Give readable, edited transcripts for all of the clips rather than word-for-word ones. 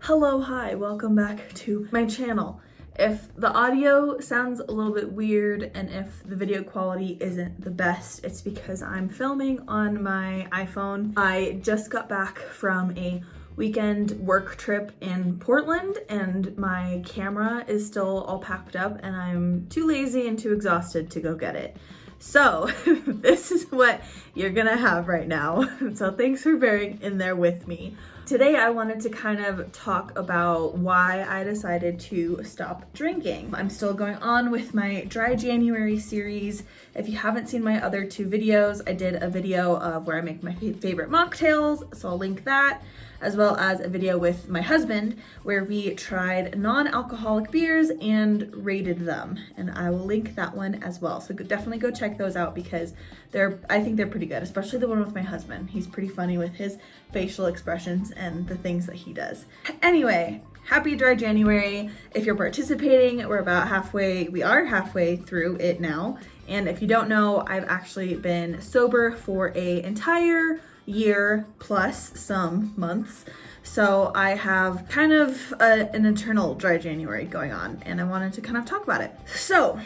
Hello, hi, welcome back to my channel. If the audio sounds a little bit weird and if the video quality isn't the best, it's because I'm filming on my iPhone. I just got back from a weekend work trip in Portland and my camera is still all packed up and I'm too lazy and too exhausted to go get it. So this is what you're gonna have right now. So thanks for bearing in there with me. Today I wanted to kind of talk about why I decided to stop drinking. I'm still going on with my Dry January series. If you haven't seen my other two videos, I did a video of where I make my favorite mocktails, so I'll link that, as well as a video with my husband where we tried non-alcoholic beers and rated them. And I will link that one as well. So definitely go check those out because I think they're pretty good, especially the one with my husband. He's pretty funny with his facial expressions and the things that he does. Anyway, happy Dry January. If you're participating, we are halfway through it now. And if you don't know, I've actually been sober for an entire year plus some months. So I have kind of an internal Dry January going on and I wanted to kind of talk about it. So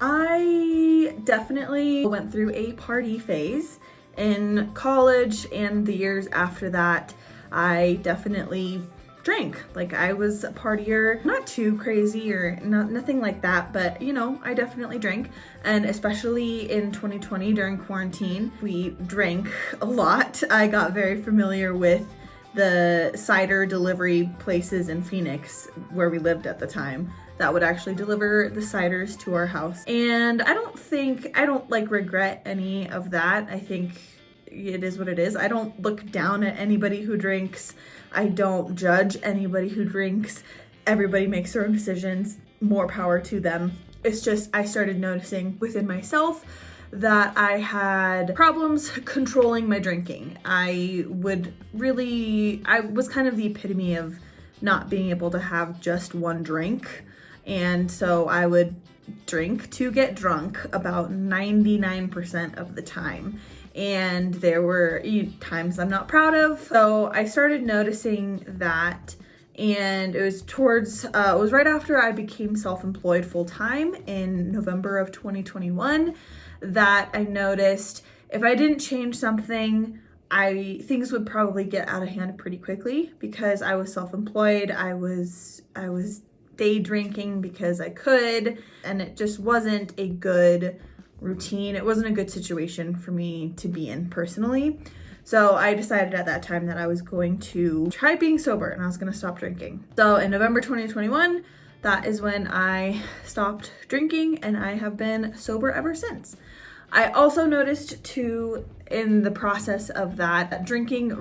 I definitely went through a party phase in college and the years after that. I definitely drank. Like I was a partier, not too crazy or nothing like that, but you know, I definitely drank. And especially in 2020 during quarantine, we drank a lot. I got very familiar with the cider delivery places in Phoenix where we lived at the time that would actually deliver the ciders to our house. And I don't like regret any of that. I think it is what it is. I don't look down at anybody who drinks. I don't judge anybody who drinks. Everybody makes their own decisions. More power to them. It's just I started noticing within myself that I had problems controlling my drinking. I was kind of the epitome of not being able to have just one drink. And so I would drink to get drunk about 99% of the time. And there were times I'm not proud of. So I started noticing that, and it was right after I became self-employed full-time in November of 2021 that I noticed if I didn't change something, things would probably get out of hand pretty quickly because I was self-employed. I was day drinking because I could, and it just wasn't a good routine. It wasn't a good situation for me to be in personally. So I decided at that time that I was going to try being sober and I was going to stop drinking. So in November 2021, that is when I stopped drinking and I have been sober ever since. I also noticed too in the process of that drinking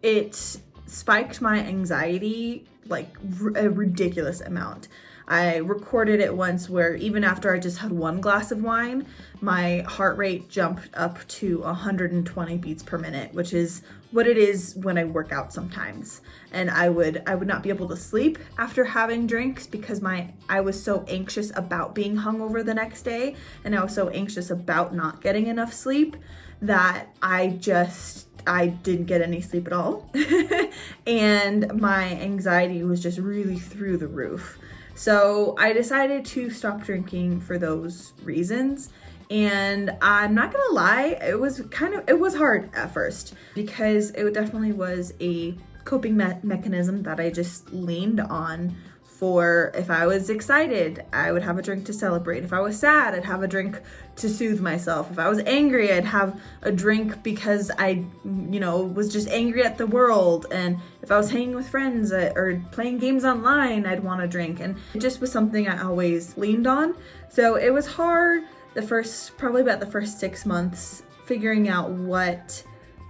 it spiked my anxiety like a ridiculous amount. I recorded it once where even after I just had one glass of wine, my heart rate jumped up to 120 beats per minute, which is what it is when I work out sometimes. And I would not be able to sleep after having drinks because I was so anxious about being hungover the next day, and I was so anxious about not getting enough sleep that I didn't get any sleep at all. And my anxiety was just really through the roof. So I decided to stop drinking for those reasons. And I'm not gonna lie, it was hard at first because it definitely was a coping mechanism that I just leaned on. For if I was excited, I would have a drink to celebrate. If I was sad, I'd have a drink to soothe myself. If I was angry, I'd have a drink because I, was just angry at the world. And if I was hanging with friends or playing games online, I'd want a drink. And it just was something I always leaned on. So it was hard probably about the first 6 months, figuring out what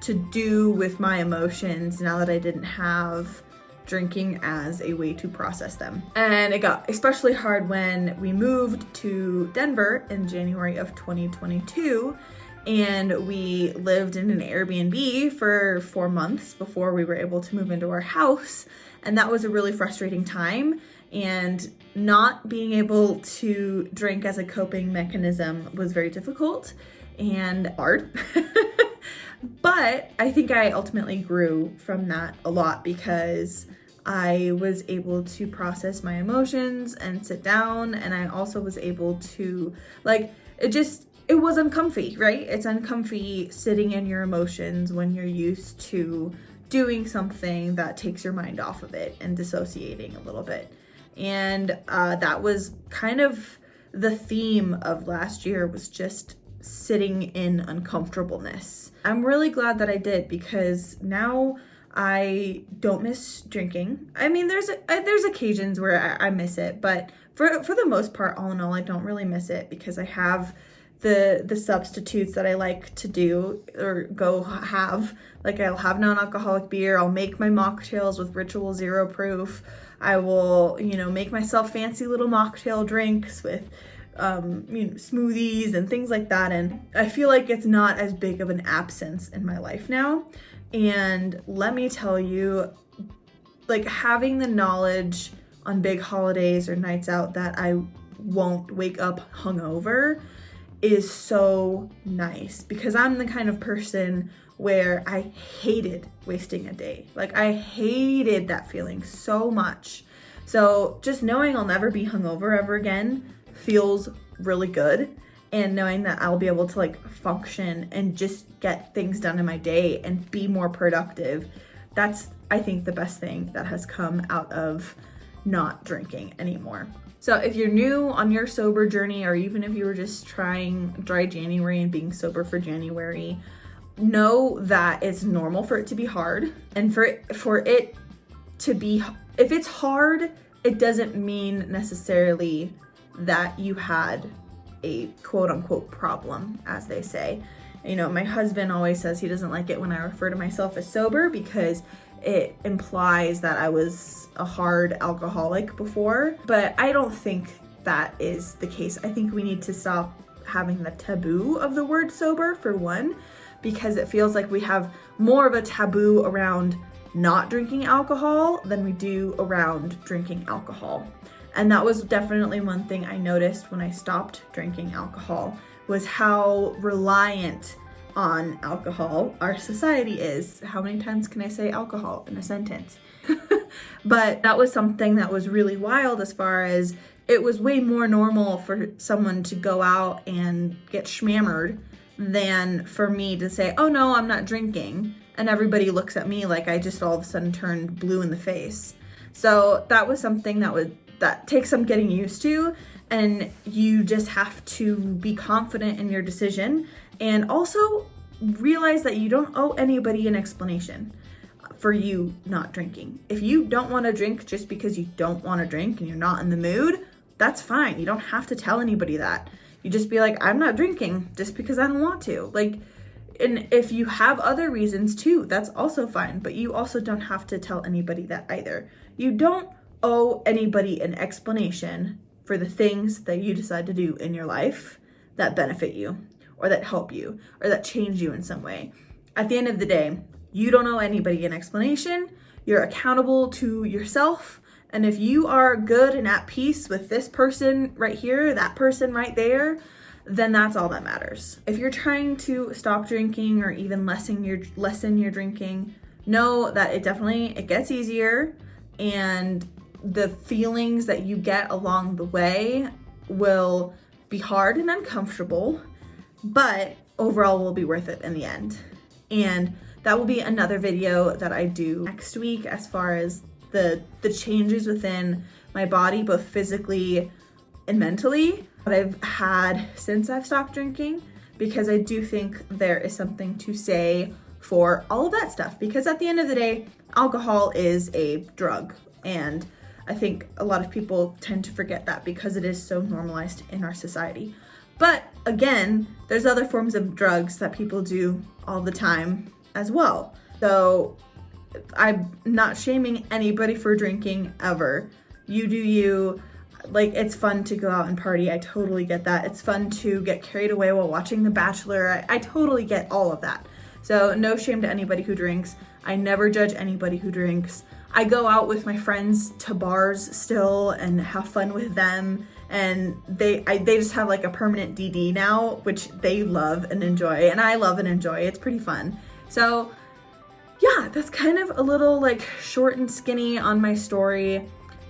to do with my emotions now that I didn't have drinking as a way to process them. And it got especially hard when we moved to Denver in January of 2022 and we lived in an Airbnb for 4 months before we were able to move into our house. And that was a really frustrating time, and not being able to drink as a coping mechanism was very difficult and hard. But I think I ultimately grew from that a lot because I was able to process my emotions and sit down, and I also was able to, like, it was uncomfy, right? It's uncomfy sitting in your emotions when you're used to doing something that takes your mind off of it and dissociating a little bit. And that was kind of the theme of last year, was just sitting in uncomfortableness. I'm really glad that I did, because now I don't miss drinking. I mean, there's occasions where I miss it, but for the most part, all in all, I don't really miss it, because I have the substitutes that I like to do or go have. Like, I'll have non-alcoholic beer, I'll make my mocktails with Ritual Zero Proof, I will, make myself fancy little mocktail drinks with smoothies and things like that. And I feel like it's not as big of an absence in my life now. And let me tell you, like, having the knowledge on big holidays or nights out that I won't wake up hungover is so nice, because I'm the kind of person where I hated wasting a day. Like, I hated that feeling so much. So just knowing I'll never be hungover ever again feels really good. And knowing that I'll be able to, like, function and just get things done in my day and be more productive, that's, I think, the best thing that has come out of not drinking anymore. So if you're new on your sober journey, or even if you were just trying dry January and being sober for January, know that it's normal for it to be hard. And for it to be, if it's hard, it doesn't mean necessarily that you had a quote unquote problem, as they say. My husband always says he doesn't like it when I refer to myself as sober, because it implies that I was a hard alcoholic before, but I don't think that is the case. I think we need to stop having the taboo of the word sober, for one, because it feels like we have more of a taboo around not drinking alcohol than we do around drinking alcohol. And that was definitely one thing I noticed when I stopped drinking alcohol, was how reliant on alcohol our society is. How many times can I say alcohol in a sentence? But that was something that was really wild, as far as it was way more normal for someone to go out and get schmammered than for me to say, oh no, I'm not drinking. And everybody looks at me like I just all of a sudden turned blue in the face. So that was something that takes some getting used to, and you just have to be confident in your decision, and also realize that you don't owe anybody an explanation for you not drinking. If you don't want to drink just because you don't want to drink and you're not in the mood, that's fine. You don't have to tell anybody that. You just be like, I'm not drinking just because I don't want to. Like, and if you have other reasons too, that's also fine, but you also don't have to tell anybody that either. You don't owe anybody an explanation for the things that you decide to do in your life that benefit you, or that help you, or that change you in some way. At the end of the day, you don't owe anybody an explanation. You're accountable to yourself. And if you are good and at peace with this person right here, that person right there, then that's all that matters. If you're trying to stop drinking or even lessen your drinking, know that it gets easier, and the feelings that you get along the way will be hard and uncomfortable, but overall will be worth it in the end. And that will be another video that I do next week, as far as the changes within my body, both physically and mentally, that I've had since I've stopped drinking, because I do think there is something to say for all of that stuff. Because at the end of the day, alcohol is a drug, and I think a lot of people tend to forget that because it is so normalized in our society. But again, there's other forms of drugs that people do all the time as well. So I'm not shaming anybody for drinking ever. You do you. Like, it's fun to go out and party. I totally get that. It's fun to get carried away while watching The Bachelor. I totally get all of that. So no shame to anybody who drinks. I never judge anybody who drinks. I go out with my friends to bars still and have fun with them. And they just have like a permanent DD now, which they love and enjoy. And I love and enjoy. It's pretty fun. So yeah, that's kind of a little like short and skinny on my story.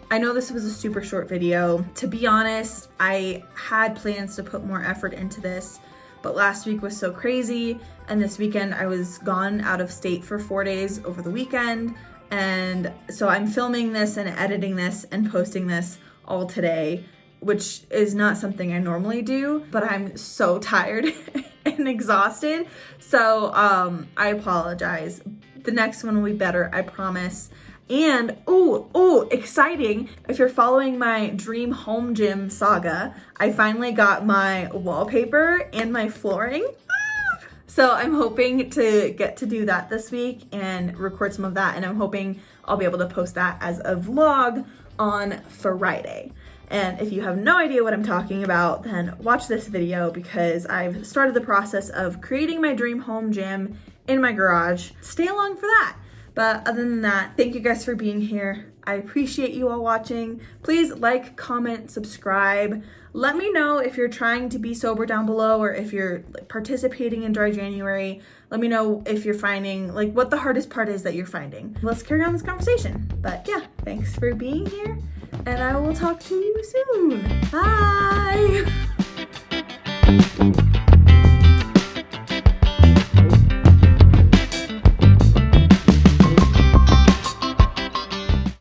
I know this was a super short video. To be honest, I had plans to put more effort into this, but last week was so crazy, and this weekend I was gone out of state for 4 days over the weekend, and so I'm filming this and editing this and posting this all today, which is not something I normally do, but I'm so tired and exhausted, so I apologize. The next one will be better, I promise. And, oh, exciting. If you're following my dream home gym saga, I finally got my wallpaper and my flooring. So I'm hoping to get to do that this week and record some of that. And I'm hoping I'll be able to post that as a vlog on Friday. And if you have no idea what I'm talking about, then watch this video because I've started the process of creating my dream home gym in my garage. Stay along for that. But other than that, thank you guys for being here. I appreciate you all watching. Please like, comment, subscribe. Let me know if you're trying to be sober down below or if you're participating in Dry January. Let me know if you're finding, like, what the hardest part is that you're finding. Let's carry on this conversation. But yeah, thanks for being here, and I will talk to you soon. Bye!